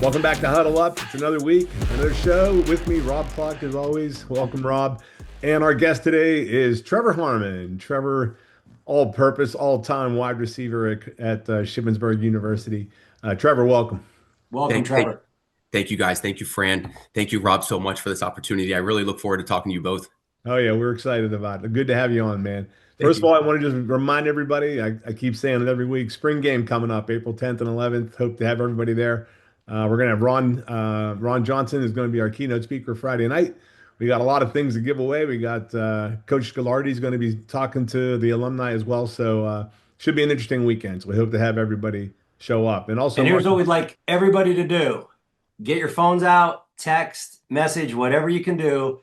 Welcome back to Huddle Up. It's another week, another show. With me, Rob Clark, as always. Welcome, Rob. And our guest today is Trevor Harman. Trevor, all-purpose, all-time wide receiver at Shippensburg University. Trevor, welcome. Welcome, Thank, thank, Trevor. thank you guys. Thank you, Fran. Thank you, Rob, so much for this opportunity. I really look forward to talking to you both. Oh, yeah, we're excited about it. Good to have you on, man. Thank First of you. all, I want to just remind everybody, I keep saying it every week, spring game coming up, April 10th and 11th. Hope to have everybody there. We're going to have Ron Johnson is going to be our keynote speaker Friday night. We got a lot of things to give away. We got Coach Scalardi is going to be talking to the alumni as well. So should be an interesting weekend. So we hope to have everybody show up. And also, And here's Mark, what we'd like everybody to do. Get your phones out, text, message, whatever you can do.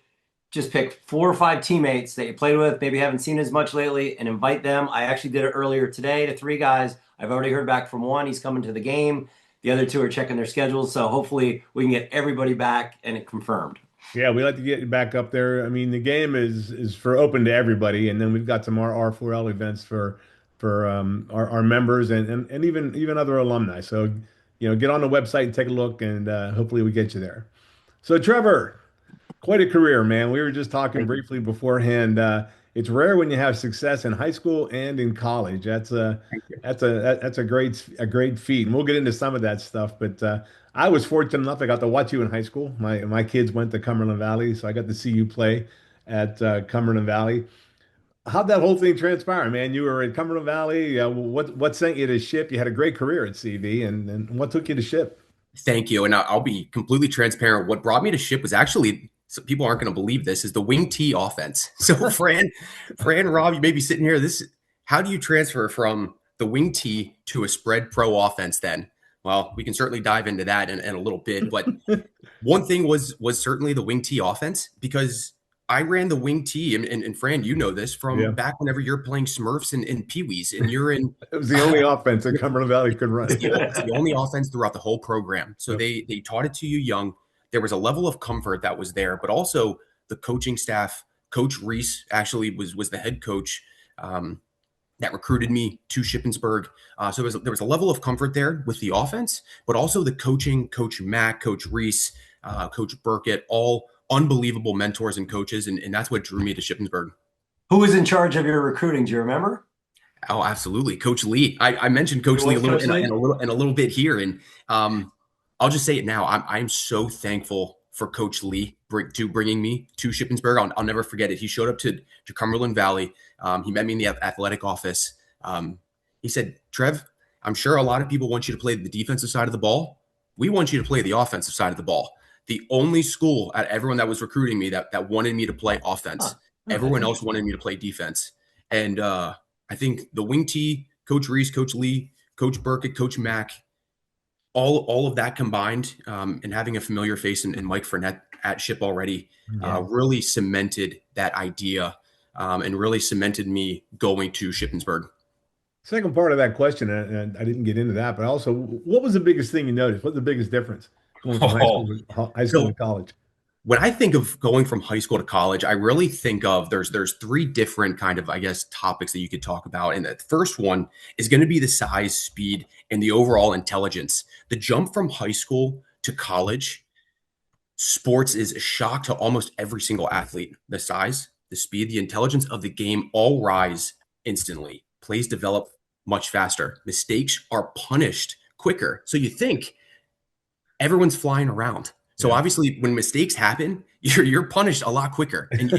Just pick 4 or 5 teammates that you played with, maybe haven't seen as much lately, and invite them. I actually did it earlier today to 3 guys. I've already heard back from one. He's coming to the game. The other 2 are checking their schedules. So hopefully we can get everybody back and it confirmed. yeah, we like to get you back up there. I mean, the game is for open to everybody, and then we've got some R4L events for our members and even other alumni. So, get on the website and take a look, and hopefully we get you there. So, Trevor, quite a career, man. We were just talking Thank you. briefly beforehand. It's rare when you have success in high school and in college. Thank you. That's a great feat, and we'll get into some of that stuff. But I was fortunate enough; I got to watch you in high school. My kids went to Cumberland Valley, so I got to see you play at Cumberland Valley. How'd that whole thing transpire, man? You were at Cumberland Valley. What sent you to Ship? You had a great career at CV, and what took you to Ship? Thank you. And I'll be completely transparent. What brought me to Ship was actually, so people aren't going to believe this, is the wing T offense. So Rob, you may be sitting here. How do you transfer from the wing T to a spread pro offense then? Well, we can certainly dive into that in a little bit. But one thing was certainly the wing T offense, because I ran the wing T, and Fran, you know this from Yeah, back whenever you're playing Smurfs and Pee Wees, and you're in it was the only offense that Cumberland Valley could run. it's the only offense throughout the whole program. So Yep. they taught it to you young. There was a level of comfort that was there, but also the coaching staff. Coach Reese actually was the head coach that recruited me to Shippensburg. So there was a level of comfort there with the offense, but also the coaching. Coach Mack, Coach Reese, Coach Burkett, all unbelievable mentors and coaches, and that's what drew me to Shippensburg. Who was in charge of your recruiting? Do you remember? Oh, absolutely, Coach Lee. I mentioned Coach It Lee a was little Coach Lee? in a little bit here, and I'll just say it now. I'm so thankful for Coach Lee bringing me to Shippensburg. I'll never forget it. He showed up to Cumberland Valley. He met me in the athletic office. He said, "Trev, I'm sure a lot of people want you to play the defensive side of the ball. We want you to play the offensive side of the ball." The only school at everyone that was recruiting me that wanted me to play offense. Huh. Oh, that's Everyone else interesting. wanted me to play defense. And I think the wing T, Coach Reese, Coach Lee, Coach Burkett, Coach Mack, all of that combined, and having a familiar face in Mike Fournette at Ship already, Yeah. really cemented that idea, and really cemented me going to Shippensburg. Second part of that question, and I didn't get into that, but also, what was the biggest thing you noticed? What's the biggest difference going from Oh, high school to so college? when I think of going from high school to college, I really think of there's 3 different kind of, I guess, topics that you could talk about. And the first one is going to be the size, speed, and the overall intelligence. The jump from high school to college, sports is a shock to almost every single athlete. The size, the speed, the intelligence of the game all rise instantly. Plays develop much faster. Mistakes are punished quicker. So you think everyone's flying around. So Yeah. obviously when mistakes happen, you're punished a lot quicker, and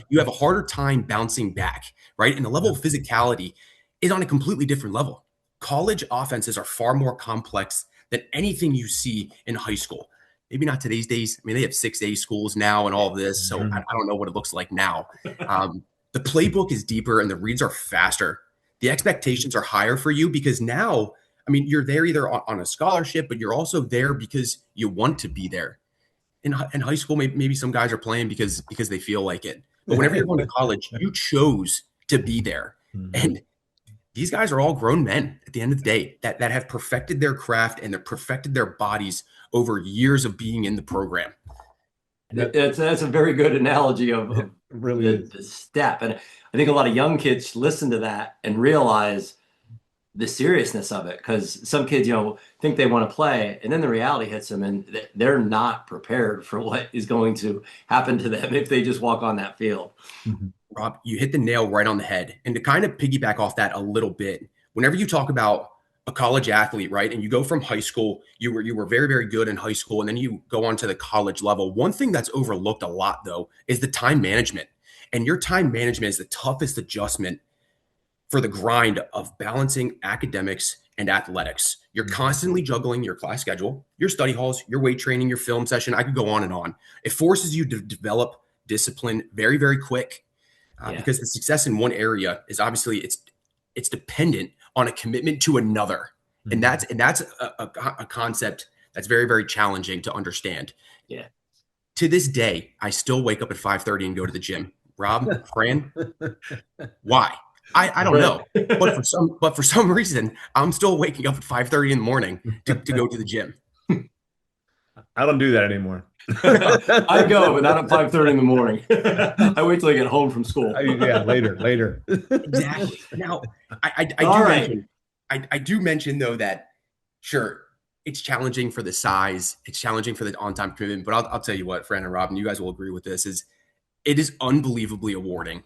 you have a harder time bouncing back, right? And the level Yeah. of physicality is on a completely different level. College offenses are far more complex than anything you see in high school. Maybe not today's days. I mean, they have 6A schools now and all of this, so I Mhm. don't know what it looks like now. The playbook is deeper and the reads are faster. The expectations are higher for you because now, I mean, you're there either on a scholarship, but you're also there because you want to be there. In high school, maybe some guys are playing because they feel like it. But whenever you're going to college, you chose to be there. Mhm. And these guys are all grown men at the end of the day that have perfected their craft and they've perfected their bodies over years of being in the program. That That's a very good analogy it of really the, is. the step. And I think a lot of young kids listen to that and realize the seriousness of it, because some kids, think they want to play, and then the reality hits them, and they're not prepared for what is going to happen to them if they just walk on that field. Mhm. Rob, you hit the nail right on the head. And to kind of piggyback off that a little bit, whenever you talk about a college athlete, right, and you go from high school, you were very, very good in high school, and then you go on to the college level. One thing that's overlooked a lot, though, is the time management. And your time management is the toughest adjustment for the grind of balancing academics and athletics. You're constantly juggling your class schedule, your study halls, your weight training, your film session. I could go on and on. It forces you to develop discipline very, very quick Yeah. because the success in one area is obviously it's dependent on a commitment to another, and Mhm. that's a concept that's very, very challenging to understand. Yeah. To this day, I still wake up at 5:30 and go to the gym. Rob, Fran, why? I don't know. But for some reason, I'm still waking up at 5:30 in the morning to go to the gym. I don't do that anymore. I go, but not at 5:30 in the morning. I wait till I get home from school. Yeah, later. Exactly. Now, I All do right. mention I do mention though that sure it's challenging for the size, it's challenging for the on-time commitment, but I'll tell you what, Fran and Robin, you guys will agree with this, is it is unbelievably rewarding.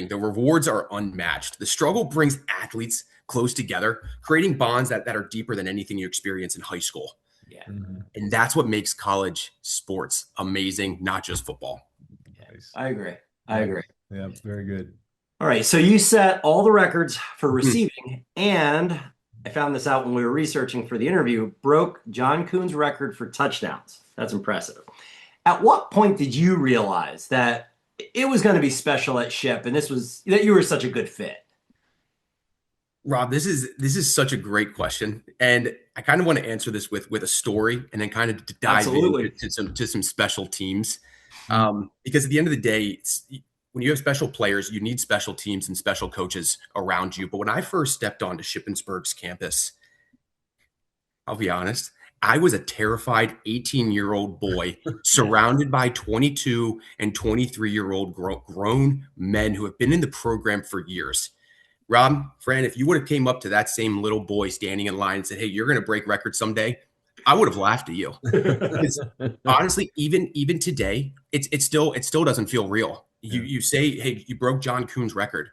The rewards are unmatched. The struggle brings athletes close together, creating bonds that are deeper than anything you experience in high school. Yeah. Mhm. And that's what makes college sports amazing, not just football. Nice. I agree. I agree. Yeah, very good. All right. So you set all the records for Mhm. receiving, and I found this out when we were researching for the interview, broke John Kuhn's record for touchdowns. That's impressive. At what point did you realize that it was going to be special at Ship, and that you were such a good fit? Rob, this is such a great question, and I kind of want to answer this with a story, and then kind of dive into Absolutely. some special teams, Mhm. because at the end of the day, when you have special players, you need special teams and special coaches around you. But when I first stepped onto Shippensburg's campus, I'll be honest, I was a terrified 18-year-old boy surrounded by 22 and 23-year-old grown men who have been in the program for years. Rob, Fran, if you would have came up to that same little boy standing in line and said, "Hey, you're going to break records someday," I would have laughed at you. Because honestly, even today, it still doesn't feel real. You Yeah. you say, "Hey, you broke John Kuhn's record."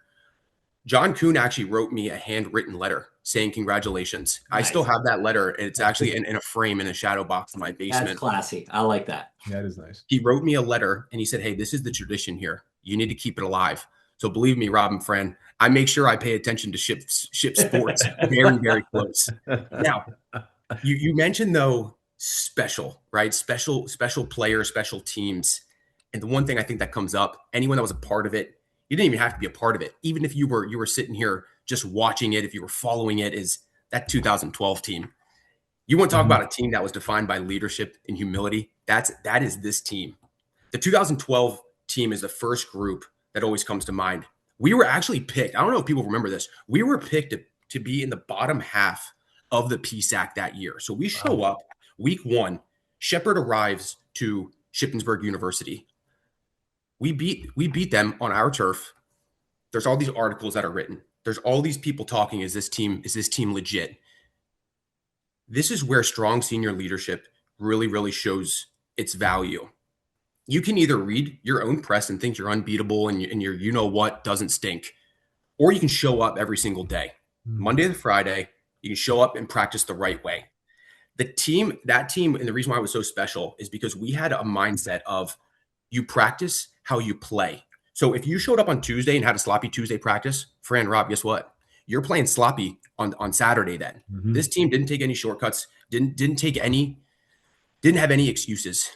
John Kuhn actually wrote me a handwritten letter saying congratulations. I still Nice. have that letter, and it's actually in a frame in a shadow box in my That's basement. classy. I like that. That is nice. He wrote me a letter and he said, "Hey, this is the tradition here. You need to keep it alive." So believe me, Rob and Fran, I make sure I pay attention to ship sports very, very close. Now, you mentioned though special, right? Special players, special teams. And the one thing I think that comes up, anyone that was a part of it, you didn't even have to be a part of it. Even if you were sitting here just watching it, if you were following it, is that 2012 team. You want to talk Mhm. about a team that was defined by leadership and humility? That is this team. The 2012 team is the first group that always comes to mind. We were actually picked. I don't know if people remember this. We were picked to be in the bottom half of the PSAC that year. So we show Wow. up week one. Shepard arrives to Shippensburg University. We beat them on our turf. There's all these articles that are written. There's all these people talking. Is this team legit? This is where strong senior leadership really, really shows its value. You can either read your own press and think you're unbeatable and your you know what doesn't stink, or you can show up every single day, Mhm. Monday to Friday. You can show up and practice the right way. That team, and the reason why it was so special is because we had a mindset of you practice how you play. So if you showed up on Tuesday and had a sloppy Tuesday practice, Fran, Rob, guess what? You're playing sloppy on Saturday then. Mhm. This team didn't take any shortcuts, didn't have any excuses.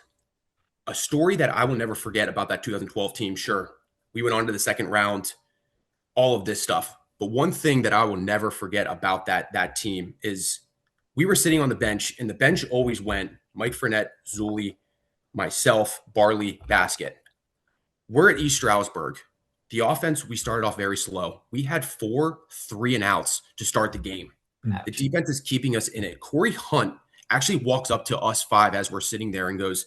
A story that I will never forget about that 2012 team, sure, we went on to the second round, all of this stuff. But one thing that I will never forget about that team is we were sitting on the bench, and the bench always went Mike Fournette, Zuli, myself, Barley, Basket. We're at East Stroudsburg. The offense, we started off very slow. We had 4 3-and-outs to start the game. The Ouch. defense is keeping us in it. Corey Hunt actually walks up to us 5 as we're sitting there and goes,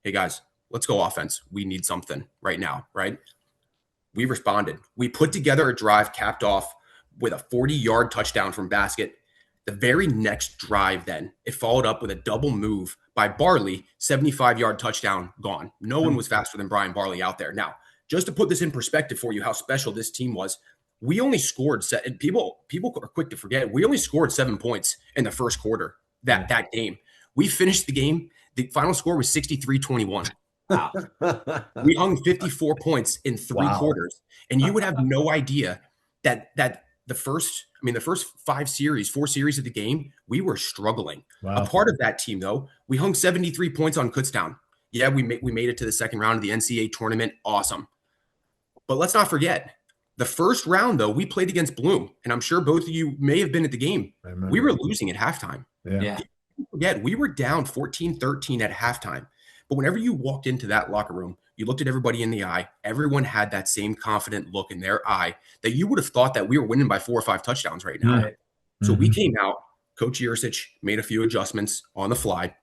"Hey guys, let's go offense. We need something right now," right? We responded. We put together a drive capped off with a 40-yard touchdown from basket. The very next drive, then, it followed up with a double move by Barley, 75-yard touchdown, gone. No one was faster than Brian Barley out there. Now, just to put this in perspective for you, how special this team was, we only scored and people are quick to forget, we only scored 7 points in the first quarter that game. We finished the game. The final score was 63-21. Wow. We hung 54 points in 3 quarters. And you would have no idea that the first 4 series of the game, we were struggling. Wow. A part of that team, though, we hung 73 points on Kutztown. Yeah, we made it to the second round of the NCAA tournament. Awesome. But let's not forget, the first round, though, we played against Bloom. And I'm sure both of you may have been at the game. We were losing at halftime. Yeah. Forget, we were down 14-13 at halftime. But whenever you walked into that locker room, you looked at everybody in the eye. Everyone had that same confident look in their eye that you would have thought that we were winning by 4 or 5 touchdowns right now. Right. So we came out, Coach Yersich made a few adjustments on the fly,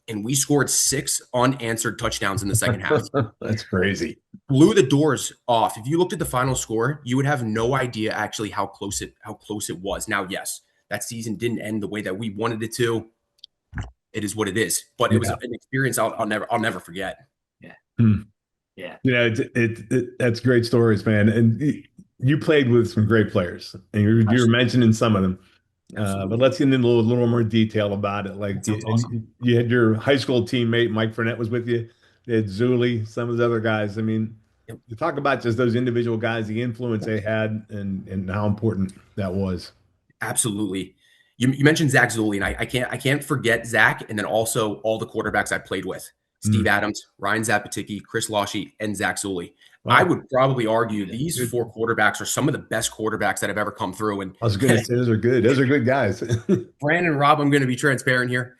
and we scored 6 unanswered touchdowns in the second half. That's crazy. Blew the doors off. If you looked at the final score, you would have no idea actually how close it was. Now, yes, that season didn't end the way that we wanted it to. It is what it is. But it was an experience I'll never forget. Yeah. Yeah. You know, that's great stories, man. And you played with some great players, and you were mentioning some of them. But let's get into a little more detail about it. Like you had your high school teammate, Mike Fournette was with you. You had Zuli, some of the other guys. I mean, you talk about just those individual guys, the influence they had, and how important that was. Absolutely. You mentioned Zach Zuli, and I can't forget Zach, and then also all the quarterbacks I played with. Steve Adams, Ryan Zapaticki, Chris Loshy, and Zach Zuli. Wow. I would probably argue these 4 quarterbacks are some of the best quarterbacks that have ever come through. And I was going to say those are good. Those are good guys. Brandon and Rob, I'm going to be transparent here.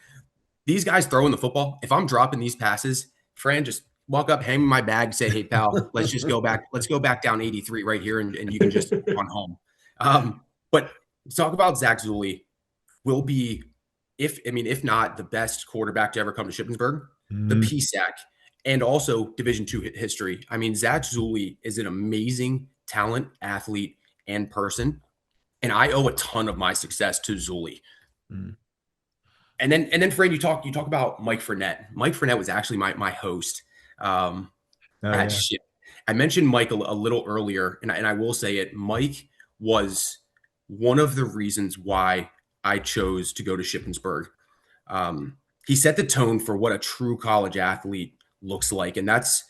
These guys throwing the football, if I'm dropping these passes, Fran, just walk up, hand me my bag, say, "Hey, pal, let's just go back. Let's go back down 83 right here, and you can just run home." But talk about Zach Zuli. Will be, if not the best quarterback to ever come to Shippensburg, the PSAC, and also Division II history. I mean, Zach Zuli is an amazing talent, athlete, and person, and I owe a ton of my success to Zuli. And then, Fran, you talk about Mike Fournette. Mike Fournette was actually my host at Ship. I mentioned Mike a little earlier, and I will say it. Mike was one of the reasons why I chose to go to Shippensburg. He set the tone for what a true college athlete looks like. And that's,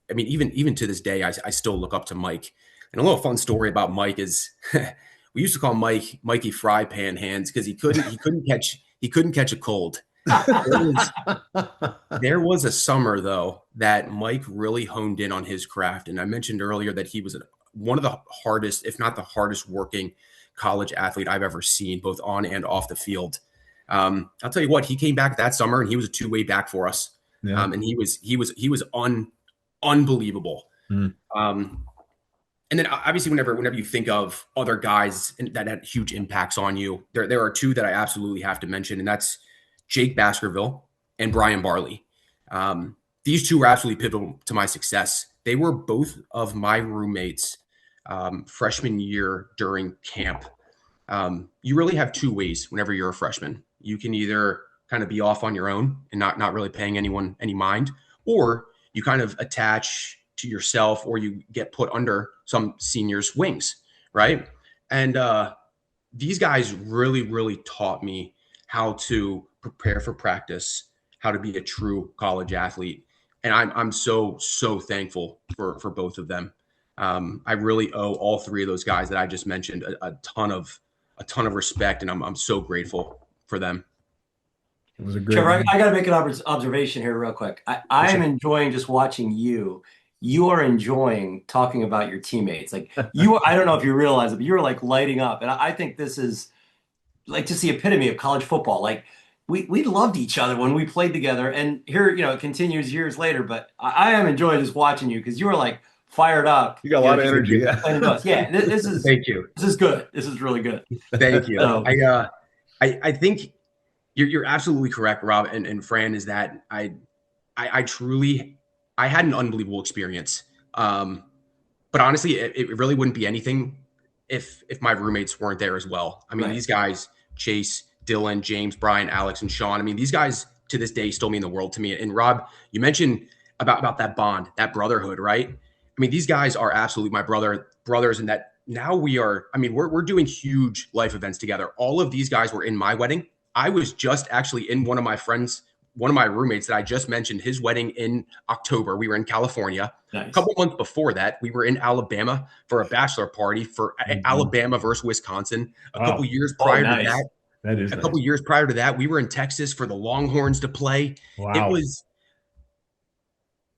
I mean, even to this day, I still look up to Mike. And a little fun story about Mike is we used to call Mikey Fry Pan Hands because he couldn't catch a cold. There was a summer, though, that Mike really honed in on his craft. And I mentioned earlier that he was one of the hardest, if not the hardest working college athlete I've ever seen, both on and off the field. I'll tell you what, he came back that summer and he was a 2-way back for us. Yeah. And he was unbelievable. And then obviously whenever you think of other guys that had huge impacts on you, there are 2 that I absolutely have to mention, and that's Jake Baskerville and Brian Barley. These 2 were absolutely pivotal to my success. They were both of my roommates freshman year during camp. You really have 2 ways whenever you're a freshman. You can either kind of be off on your own and not really paying anyone any mind, or you kind of attach to yourself, or you get put under some seniors' wings, right? And these guys really, really taught me how to prepare for practice, how to be a true college athlete. And I'm so thankful for both of them. I really owe all 3 of those guys that I just mentioned a ton of respect, and I'm so grateful for them. It was a great. Trevor, I got to make an observation here real quick. I am enjoying just watching you. You are enjoying talking about your teammates. Like I don't know if you realize it, but you were like lighting up. And I think this is like just the epitome of college football. Like we loved each other when we played together. And here, it continues years later, but I am enjoying just watching you because you were like fired up. You got a lot of energy. Yeah. This is, thank you. This is good. This is really good. Thank you. So, I think you're absolutely correct, Rob and Fran, is that I truly had an unbelievable experience. But honestly, it really wouldn't be anything if my roommates weren't there as well. I mean, Right. these guys, Chase, Dylan, James, Brian, Alex, and Sean. I mean, these guys to this day still mean the world to me. And Rob, you mentioned about that bond, that brotherhood, right? I mean, these guys are absolutely my brothers, and that now we are. I mean, we're doing huge life events together. All of these guys were in my wedding. I was just actually in one of my roommates that I just mentioned, his wedding in October. We were in California. A Nice. couple months before that, we were in Alabama for a bachelor party for Alabama versus Wisconsin. A couple Wow, years Oh, prior to nice. that, that is a nice. couple years prior to that, we were in Texas for the Longhorns to play. It Wow. was,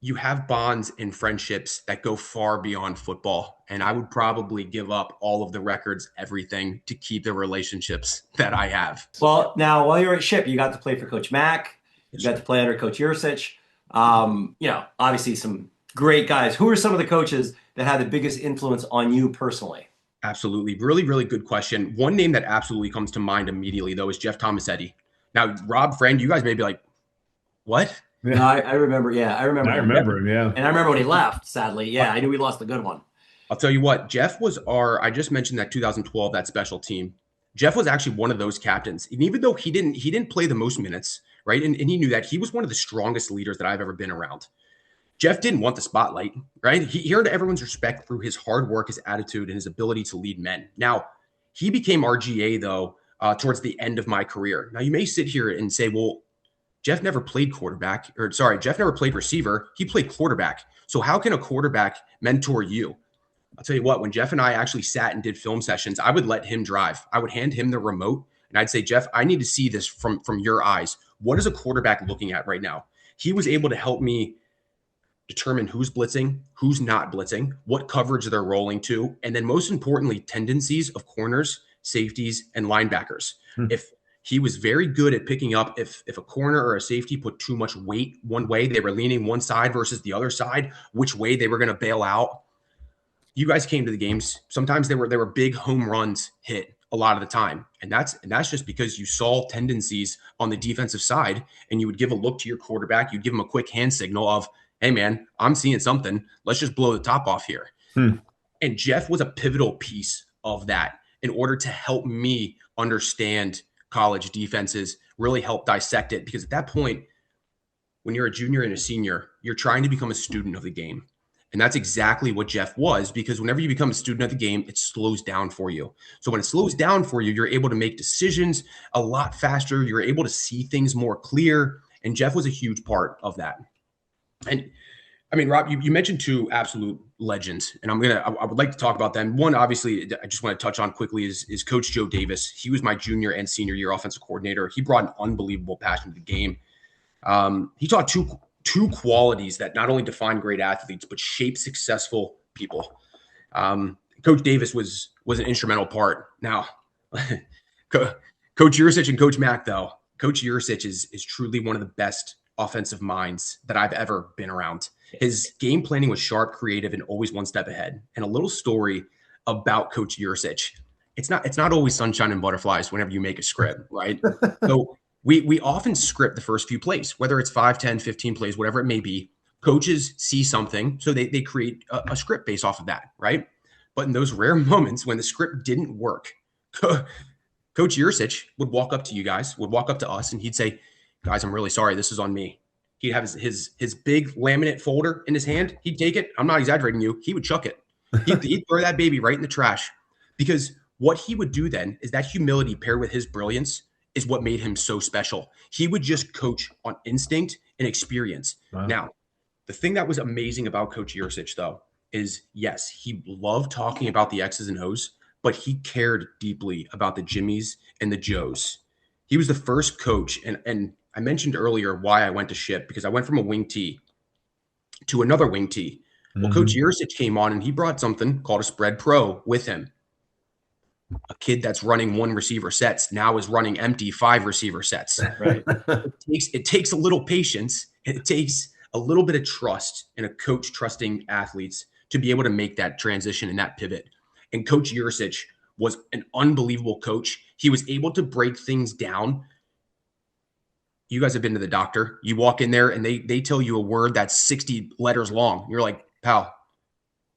you have bonds and friendships that go far beyond football. And I would probably give up all of the records, everything to keep the relationships that I have. Well, now while you were at Ship, you got to play for Coach Mack. You Yes, got sir. to play under Coach Yursich. Obviously some great guys. Who are some of the coaches that had the biggest influence on you personally? Absolutely. Really, really good question. One name that absolutely comes to mind immediately, though, is Jeff Tomasetti. Now, Rob, friend, you guys may be like, what? No, Yeah, I remember. Yeah, I remember I him. remember him. Yeah. And I remember when he left, sadly. Yeah, I knew we lost a good one. I'll tell you what, Jeff was I just mentioned that 2012, that special team. Jeff was actually one of those captains. And even though he didn't play the most minutes, right? And he knew that he was one of the strongest leaders that I've ever been around. Jeff didn't want the spotlight, right? He earned everyone's respect through his hard work, his attitude, and his ability to lead men. Now, he became RGA, though, towards the end of my career. Now, you may sit here and say, well, Jeff never played Jeff never played receiver. He played quarterback. So how can a quarterback mentor you? I'll tell you what, when Jeff and I actually sat and did film sessions, I would let him drive. I would hand him the remote and I'd say, Jeff, I need to see this from your eyes. What is a quarterback looking at right now? He was able to help me determine who's blitzing, who's not blitzing, what coverage they're rolling to, and then most importantly, tendencies of corners, safeties, and linebackers. Hmm. If he was very good at picking up if a corner or a safety put too much weight one way, they were leaning one side versus the other side, which way they were going to bail out. You guys came to the games. Sometimes they were big home runs hit a lot of the time. And that's just because you saw tendencies on the defensive side and you would give a look to your quarterback, you'd give him a quick hand signal of, hey man, I'm seeing something. Let's just blow the top off here. Hmm. And Jeff was a pivotal piece of that in order to help me understand college defenses, really help dissect it. Because at that point, when you're a junior and a senior, you're trying to become a student of the game. And that's exactly what Jeff was, because whenever you become a student of the game, it slows down for you. So when it slows down for you, you're able to make decisions a lot faster. You're able to see things more clear. And Jeff was a huge part of that. And I mean, Rob, you mentioned two absolute legends, and I would like to talk about them. One, obviously, I just want to touch on quickly is Coach Joe Davis. He was my junior and senior year offensive coordinator. He brought an unbelievable passion to the game. He taught two qualities that not only define great athletes but shape successful people. Coach Davis was an instrumental part. Now, Coach Yursich and Coach Mack, though, Coach Yursich is truly one of the best offensive minds that I've ever been around. His game planning was sharp, creative, and always one step ahead. And a little story about Coach Yursich. It's not always sunshine and butterflies whenever you make a script, right? So we often script the first few plays, whether it's 5, 10, 15 plays, whatever it may be. Coaches see something, so they create a script based off of that, right? But in those rare moments when the script didn't work, Coach Yursich would walk up to you guys, would walk up to us, and he'd say, guys, I'm really sorry. This is on me. He'd have his big laminate folder in his hand. He'd take it. I'm not exaggerating you. He would chuck it. He'd throw that baby right in the trash, because what he would do then is that humility paired with his brilliance is what made him so special. He would just coach on instinct and experience. Wow. Now, the thing that was amazing about Coach Yursich, though, is yes, he loved talking about the X's and O's, but he cared deeply about the Jimmies and the Joes. He was the first coach, and I mentioned earlier why I went to Ship, because I went from a wing T to another wing T. Well, Coach Yursich came on and he brought something called a spread pro with him. A kid that's running one receiver sets now is running empty 5 receiver sets. Right. It takes a little patience. It takes a little bit of trust in a coach trusting athletes to be able to make that transition and that pivot. And Coach Yursich was an unbelievable coach. He was able to break things down. You guys have been to the doctor. You walk in there and they tell you a word that's 60 letters long. You're like, pal,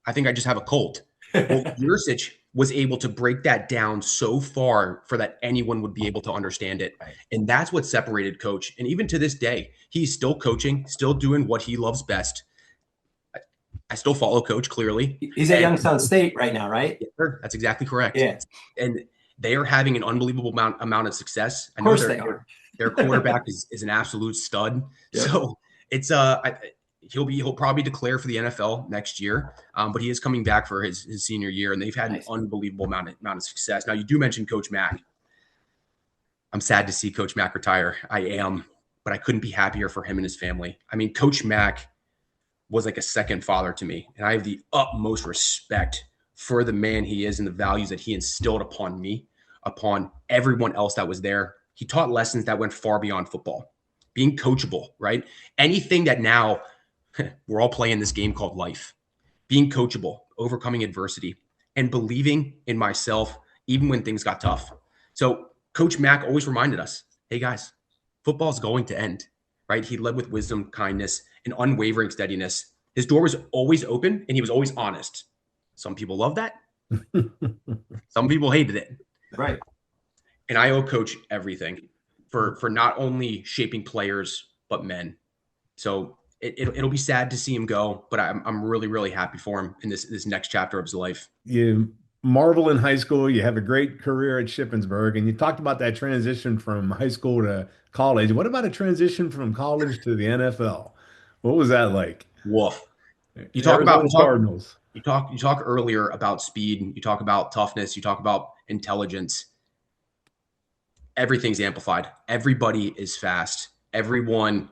I think I just have a cold. Well, Yursich, was able to break that down so far for that anyone would be able to understand it. Right. And that's what separated Coach. And even to this day, he's still coaching, still doing what he loves best. I still follow Coach clearly. He's at Youngstown State right now, right? Yeah, that's exactly correct. Yeah. And they are having an unbelievable amount of success. Of course they are. Their quarterback is an absolute stud. Yep. So it's he'll probably declare for the NFL next year, but he is coming back for his senior year, and they've had an unbelievable amount of success. Now, you do mention Coach Mack. I'm sad to see Coach Mack retire. I am, but I couldn't be happier for him and his family. I mean, Coach Mack was like a second father to me, and I have the utmost respect for the man he is and the values that he instilled upon me, upon everyone else that was there. He taught lessons that went far beyond football. Being coachable, right? Anything that now we're all playing this game called life. Being coachable, overcoming adversity, and believing in myself even when things got tough. So Coach Mack always reminded us, hey guys, football's going to end, right? He led with wisdom, kindness, and unwavering steadiness. His door was always open and he was always honest. Some people love that. Some people hated it. Right. And I owe Coach everything for not only shaping players, but men. So it'll be sad to see him go, but I'm really, really happy for him in this next chapter of his life. You marvel in high school. You have a great career at Shippensburg, and you talked about that transition from high school to college. What about a transition from college to the NFL? What was that like? Woof. You talk Arizona about Cardinals. You talk earlier about speed. You talk about toughness. You talk about intelligence. Everything's amplified. Everybody is fast. Everyone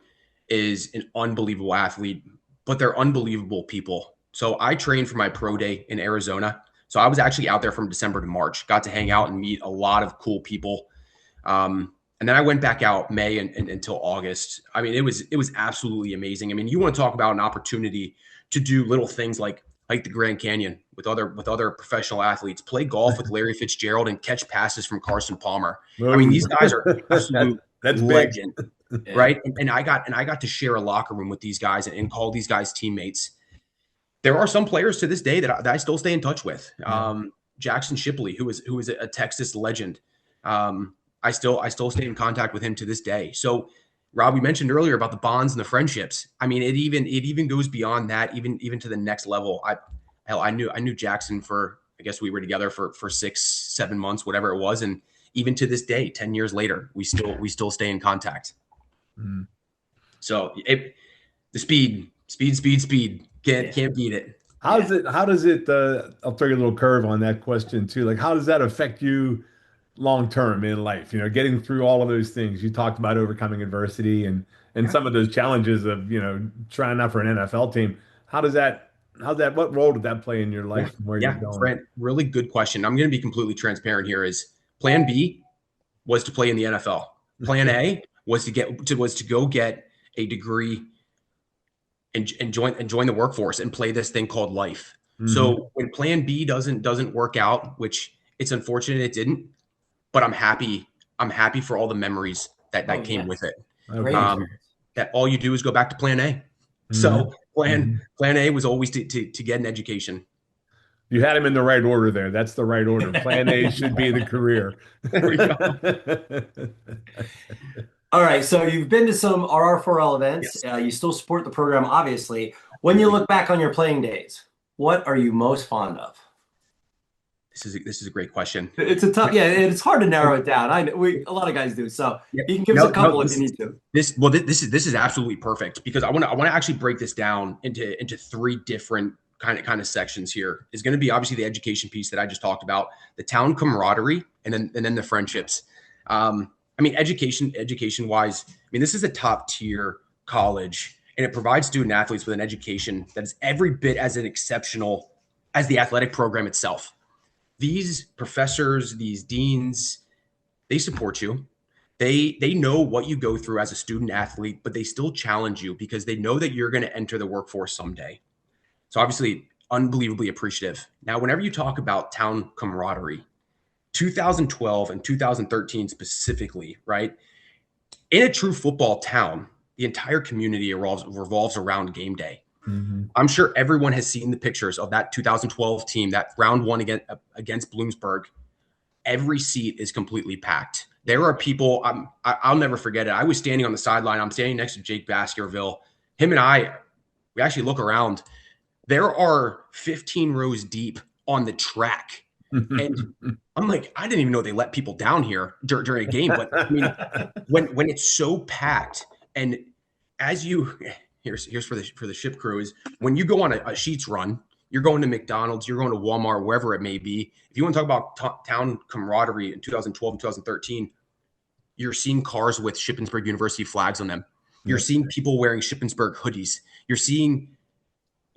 is an unbelievable athlete, but they're unbelievable people. So I trained for my pro day in Arizona. So I was actually out there from December to March, got to hang out and meet a lot of cool people. And then I went back out May and until August. I mean, it was absolutely amazing. I mean, you want to talk about an opportunity to do little things like hike the Grand Canyon with other professional athletes, play golf with Larry Fitzgerald, and catch passes from Carson Palmer. I mean, these guys are absolute that's legend, big. right? And I got to share a locker room with these guys and call these guys teammates. There are some players to this day that I still stay in touch with. Jackson Shipley, who is a Texas legend. I still stay in contact with him to this day. So, Rob, we mentioned earlier about the bonds and the friendships. I mean, it even goes beyond that, even to the next level. I knew Jackson for, I guess we were together for 6-7 months, whatever it was, and even to this day, 10 years later, we still stay in contact. Mm. So the speed, can't beat it. How does it I'll throw you a little curve on that question too. Like, how does that affect you long term in life? You know, getting through all of those things you talked about, overcoming adversity and some of those challenges of, you know, trying out for an NFL team. What role did that play in your life and where you're going? Brent, really good question. I'm going to be completely transparent here. Is plan B was to play in the NFL. Plan A was to go get a degree and join the workforce and play this thing called life. Mm-hmm. So when plan B doesn't work out, which it's unfortunate it didn't, but I'm happy for all the memories that came with it. That all you do is go back to plan A. Mm-hmm. So plan A was always to get an education. You had him in the right order there. That's the right order. Plan A should be the career. There we go. All right. So you've been to some RR4L events. Yes. You still support the program, obviously. When you look back on your playing days, what are you most fond of? This is a great question. It's a tough, it's hard to narrow it down. A lot of guys do. So you can give us a couple if you need to. This is absolutely perfect because I want to actually break this down into three different kind of sections here. Is going to be obviously the education piece that I just talked about, the town camaraderie, and then the friendships. I mean, education wise, I mean, this is a top tier college, and it provides student athletes with an education that is every bit as exceptional as the athletic program itself. These professors, these deans, they support you. They know what you go through as a student athlete, but they still challenge you because they know that you're going to enter the workforce someday. So obviously, unbelievably appreciative. Now, whenever you talk about town camaraderie, 2012 and 2013 specifically, right? In a true football town, the entire community revolves around game day. Mhm. I'm sure everyone has seen the pictures of that 2012 team, that round one against Bloomsburg. Every seat is completely packed. There are people, I'll never forget it. I was standing on the sideline. I'm standing next to Jake Baskerville. Him and we actually look around. There are 15 rows deep on the track. And I'm like, I didn't even know they let people down here during a game. But I mean, when it's so packed, and as you here's for the ship crew is when you go on a Sheets run, you're going to McDonald's, you're going to Walmart, wherever it may be. If you want to talk about town camaraderie in 2012 and 2013, you're seeing cars with Shippensburg University flags on them. You're seeing people wearing Shippensburg hoodies.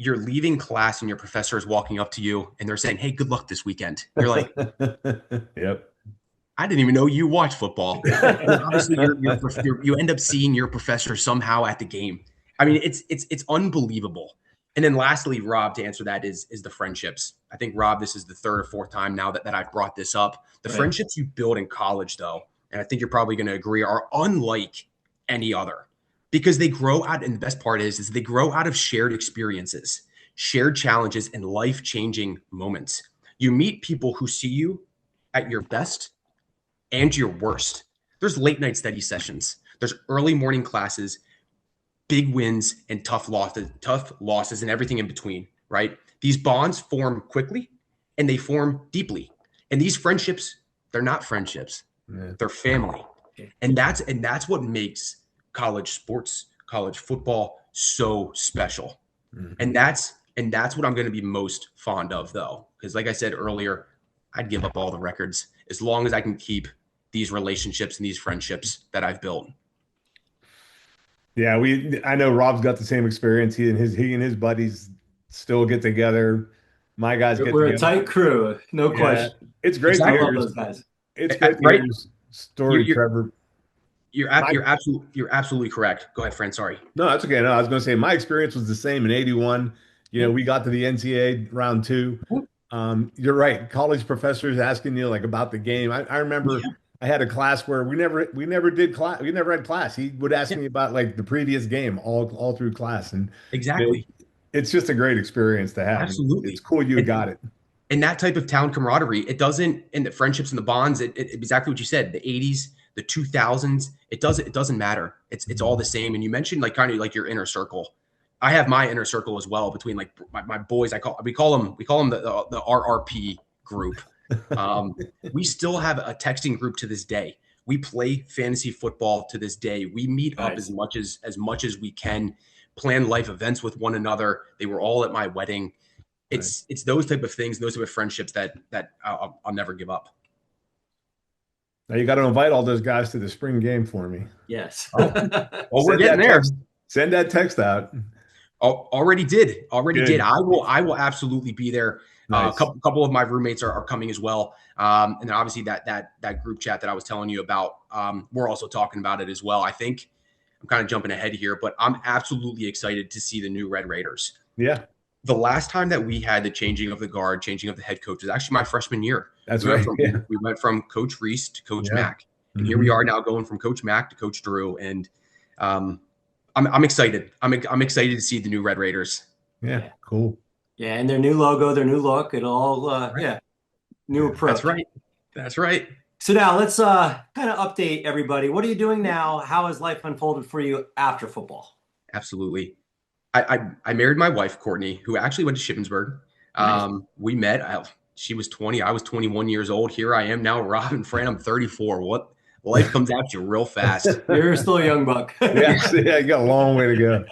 You're leaving class and your professor is walking up to you and they're saying, "Hey, good luck this weekend." You're like, Yep. I didn't even know you watch football. And obviously, you end up seeing your professor somehow at the game. I mean, it's unbelievable. And then lastly, Rob, to answer that is the friendships. I think, Rob, this is the third or fourth time now that I've brought this up. The friendships you build in college, though, and I think you're probably going to agree, are unlike any other because they grow out. And the best part is they grow out of shared experiences, shared challenges, and life-changing moments. You meet people who see you at your best and your worst. There's late night study sessions. There's early morning classes, big wins, and tough losses, and everything in between, right? These bonds form quickly and they form deeply. And these friendships, they're not friendships. They're family. And that's what makes college sports, college football so special. And that's what I'm going to be most fond of, though. Because like I said earlier, I'd give up all the records as long as I can keep these relationships and these friendships that I've built. Yeah, I know Rob's got the same experience. He and his buddies still get together. My guys get We're together. a tight crew, no question. It's great to I hear love those guys. It's great to Right? hear your story, Trevor. You're absolutely correct. Go ahead, Fran. Sorry. No, that's okay. No, I was going to say my experience was the same in '81. We got to the NCAA round two. You're right. College professors asking you like about the game. I remember I had a class where we never did class. We never had class. He would ask me about like the previous game all through class, and Exactly. it's just a great experience to have. Absolutely. It's cool you got it. And that type of town camaraderie, it doesn't, and the friendships and the bonds, it exactly what you said, the 80s, the 2000s, it doesn't matter. It's all the same. And you mentioned like kind of like your inner circle. I have my inner circle as well between like my boys. We call them the RRP group. We still have a texting group to this day. We play fantasy football to this day. We meet up as much as we can, plan life events with one another. They were all at my wedding. It's those type of things, those type of friendships that I'll never give up. Now you got to invite all those guys to the spring game for me. Yes. Well, we're getting there. Send that text out. Already did. Good. I will absolutely be there. Nice. A couple of my roommates are coming as well. And then obviously that group chat that I was telling you about, we're also talking about it as well. I think I'm kind of jumping ahead here, but I'm absolutely excited to see the new Red Raiders. Yeah. The last time that we had the changing of the guard, changing of the head coach was actually my freshman year. That's right. We went from Coach Reese to Coach Mack. And here we are now going from Coach Mack to Coach Drew. And I'm excited. I'm excited to see the new Red Raiders. Yeah, cool. Yeah, and their new logo, their new look, it'll all new approach. That's right. So now let's kind of update everybody. What are you doing now? How has life unfolded for you after football? Absolutely. I married my wife, Courtney, who actually went to Shippensburg. Nice. We met. She was 20. I was 21 years old. Here I am now, Rob and Fran. I'm 34. What? Life comes at you real fast. You're still a young buck. Yeah, you got a long way to go.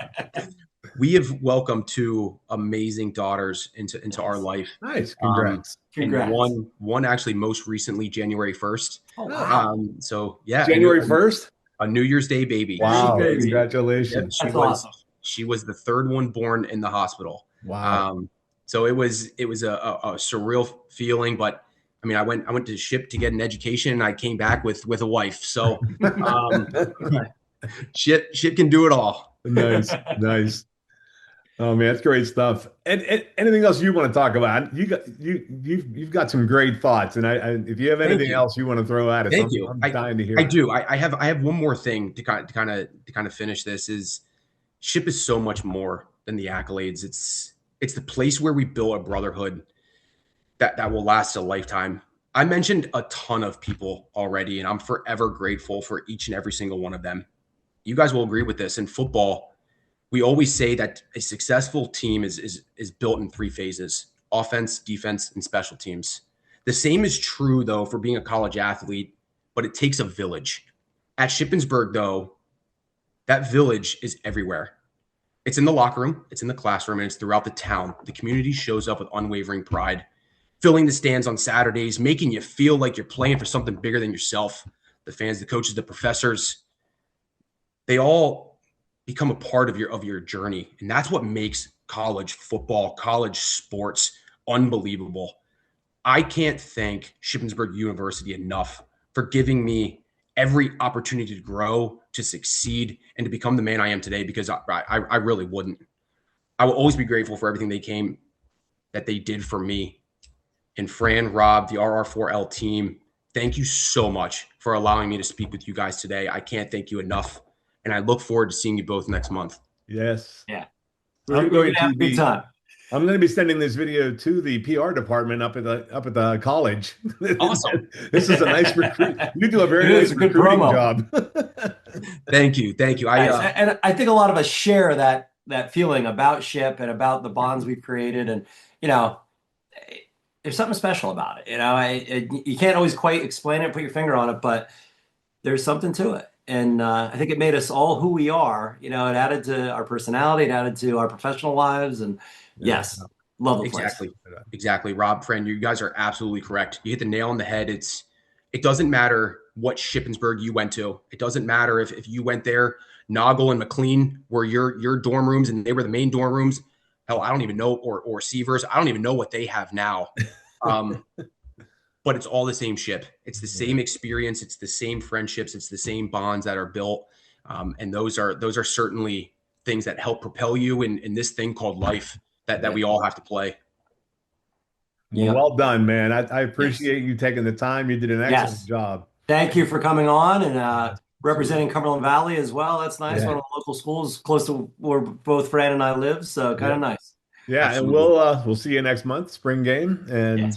We have welcomed two amazing daughters into our life. Nice. Congrats. Congrats. And one actually most recently, January 1st. Oh, wow. So yeah. January 1st? A New Year's Day baby. Wow. Baby. Congratulations. That's awesome. She was the third one born in the hospital. Wow. So it was a surreal feeling, but I mean, I went to SHIP to get an education and I came back with a wife. So SHIP can do it all. Nice. Oh man, that's great stuff. And anything else you want to talk about? You've got some great thoughts, and if you have anything else you want to throw at us, I'm dying to hear. I do. I have one more thing to kind of finish this. Is SHIP is so much more than the accolades. It's the place where we build a brotherhood that will last a lifetime. I mentioned a ton of people already, and I'm forever grateful for each and every single one of them. You guys will agree with this. In football, we always say that a successful team is built in 3 phases: offense, defense, and special teams. The same is true, though, for being a college athlete, but it takes a village. At Shippensburg, though, that village is everywhere. It's in the locker room, it's in the classroom, and it's throughout the town. The community shows up with unwavering pride, filling the stands on Saturdays, making you feel like you're playing for something bigger than yourself. The fans, the coaches, the professors, they all become a part of your journey. And that's what makes college football, college sports unbelievable. I can't thank Shippensburg University enough for giving me every opportunity to grow, to succeed, and to become the man I am today, because I really wouldn't. I will always be grateful for everything that they did for me. And Fran, Rob, the RR4L team, thank you so much for allowing me to speak with you guys today. I can't thank you enough. And I look forward to seeing you both next month. Yes. Yeah. I'm going to have a good time. I'm going to be sending this video to the PR department up at the college. Awesome. This is a nice recruit. You do a very nice recruiting job. Thank you. And I think a lot of us share that feeling about Ship and about the bonds we've created. And, there's something special about it. You can't always quite explain it, put your finger on it, but there's something to it. And I think it made us all who we are. It added to our personality, it added to our professional lives. And yes, love the place. Exactly. Rob, friend, you guys are absolutely correct. You hit the nail on the head. It doesn't matter what Shippensburg you went to. It doesn't matter if you went there. Noggle and McLean were your dorm rooms, and they were the main dorm rooms. Hell, I don't even know, or Seavers. I don't even know what they have now. But it's all the same ship. It's the same experience. It's the same friendships. It's the same bonds that are built. And those are certainly things that help propel you in this thing called life that we all have to play. Well done, man. I appreciate you taking the time. You did an excellent job. Thank you for coming on and representing Cumberland Valley as well. That's nice. One of the local schools close to where both Fran and I live. So kind of nice. Yeah. Absolutely. And we'll see you next month, spring game. And,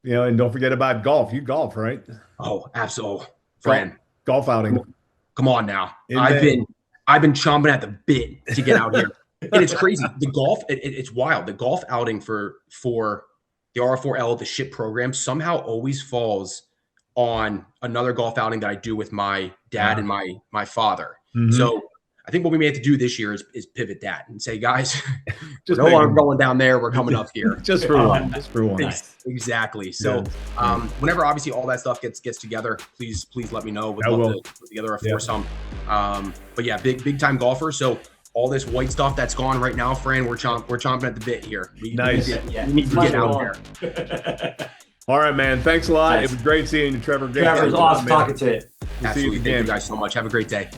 and don't forget about golf. You golf, right? Oh, absolutely. Fran. Golf outing. Come on now. I've been chomping at the bit to get out here. And it's crazy. The golf, it's wild. The golf outing for the R4L, the SHIP program, somehow always falls on another golf outing that I do with my dad and my father. Mm-hmm. So I think what we may have to do this year is pivot that and say, guys, no longer going down there. We're coming up here. Just for one. Just for one. Exactly. So whenever obviously all that stuff gets together, please let me know. We'd love to put together a foursome. But yeah, big time golfer. So all this white stuff that's gone right now, Fran, we're chomping at the bit here. We need to get out there. All right, man. Thanks a lot. It was great seeing you, Trevor. Trevor's awesome talking to you. Absolutely. Thank you guys so much. Have a great day.